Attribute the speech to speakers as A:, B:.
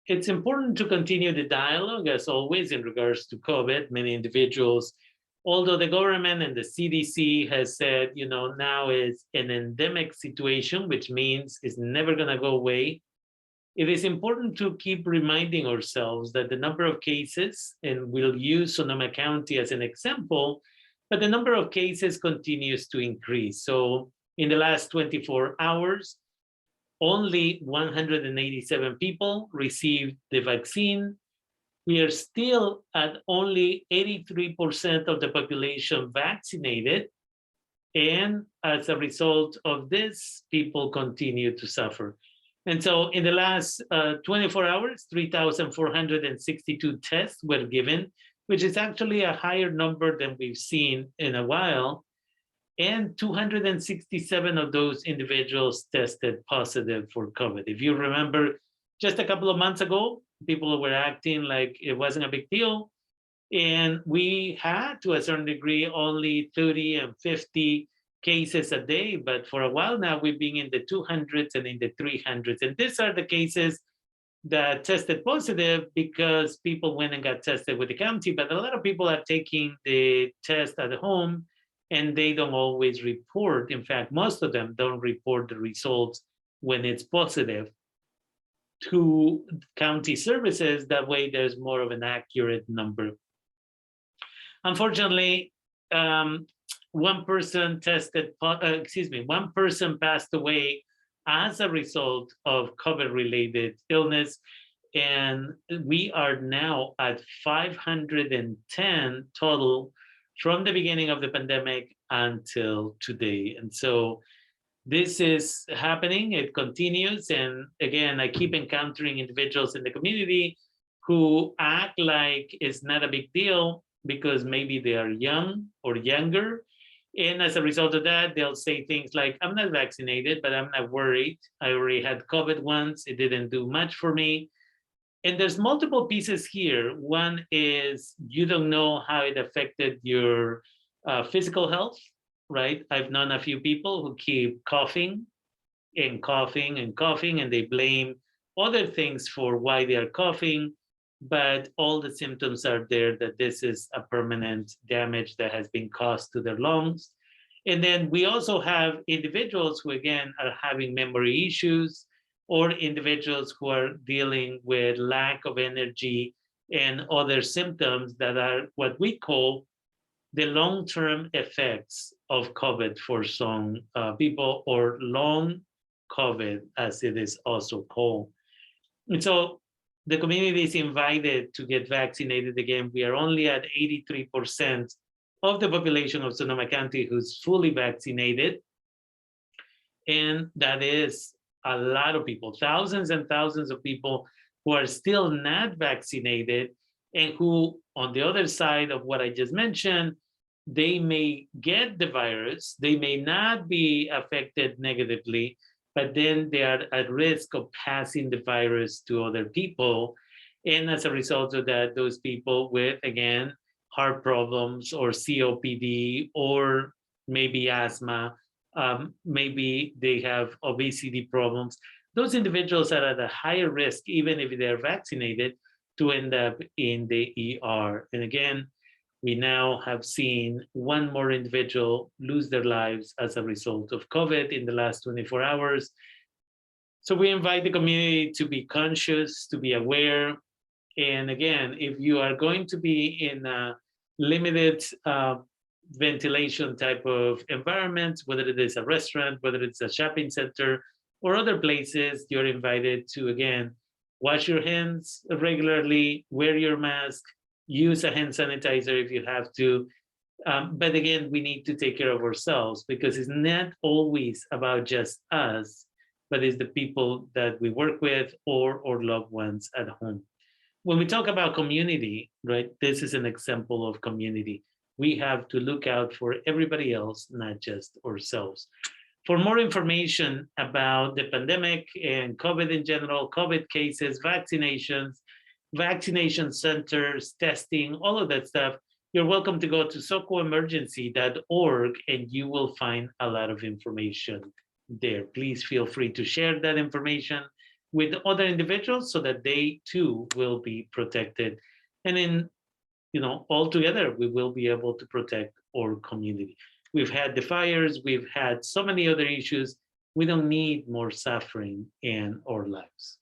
A: It's important to continue the dialogue, as always, in regards to COVID. Many individuals, although the government and the CDC has said, now is an endemic situation, which means it's never going to go away. It is important to keep reminding ourselves that the number of cases, and we'll use Sonoma County as an example, but the number of cases continues to increase. So in the last 24 hours, only 187 people received the vaccine. We are still at only 83% of the population vaccinated. And as a result of this, people continue to suffer. And so in the last 24 hours, 3,462 tests were given, which is actually a higher number than we've seen in a while. And 267 of those individuals tested positive for COVID. If you remember, just a couple of months ago, people were acting like it wasn't a big deal. And we had, to a certain degree, only 30 and 50 cases a day. But for a while now, we've been in the 200s and in the 300s. And these are the cases that tested positive because people went and got tested with the county. But a lot of people are taking the test at home, and they don't always report. In fact, most of them don't report the results when it's positive to county services. That way, there's more of an accurate number. Unfortunately, one person passed away as a result of COVID-related illness, and we are now at 510 total from the beginning of the pandemic until today. And so this is happening, it continues. And again, I keep encountering individuals in the community who act like it's not a big deal because maybe they are young or younger. And as a result of that, they'll say things like, I'm not vaccinated, but I'm not worried. I already had COVID once, it didn't do much for me. And there's multiple pieces here. One is you don't know how it affected your physical health, right? I've known a few people who keep coughing and coughing and coughing, and they blame other things for why they are coughing, but all the symptoms are there that this is a permanent damage that has been caused to their lungs. And then we also have individuals who, again, are having memory issues, or individuals who are dealing with lack of energy and other symptoms that are what we call the long-term effects of COVID for some people, or long COVID, as it is also called. And so the community is invited to get vaccinated again. We are only at 83% of the population of Sonoma County who's fully vaccinated. And that is a lot of people, thousands and thousands of people who are still not vaccinated, and who, on the other side of what I just mentioned, they may get the virus, they may not be affected negatively, but then they are at risk of passing the virus to other people. And as a result of that, those people with, again, heart problems or COPD, or maybe asthma, maybe they have obesity problems, those individuals are at a higher risk, even if they're vaccinated, to end up in the ER. And again, we now have seen one more individual lose their lives as a result of COVID in the last 24 hours. So we invite the community to be conscious, to be aware. And again, if you are going to be in a limited ventilation type of environment, whether it is a restaurant, whether it's a shopping center, or other places, you're invited to, again, wash your hands regularly, wear your mask, use a hand sanitizer if you have to. But again, we need to take care of ourselves, because it's not always about just us, but it's the people that we work with or our loved ones at home. When we talk about community, right, this is an example of community. We have to look out for everybody else, not just ourselves. For more information about the pandemic and COVID in general, COVID cases, vaccinations, vaccination centers, testing, all of that stuff, you're welcome to go to socoemergency.org, and you will find a lot of information there. Please feel free to share that information with other individuals so that they too will be protected. And then, all together, we will be able to protect our community. We've had the fires, we've had so many other issues. We don't need more suffering in our lives.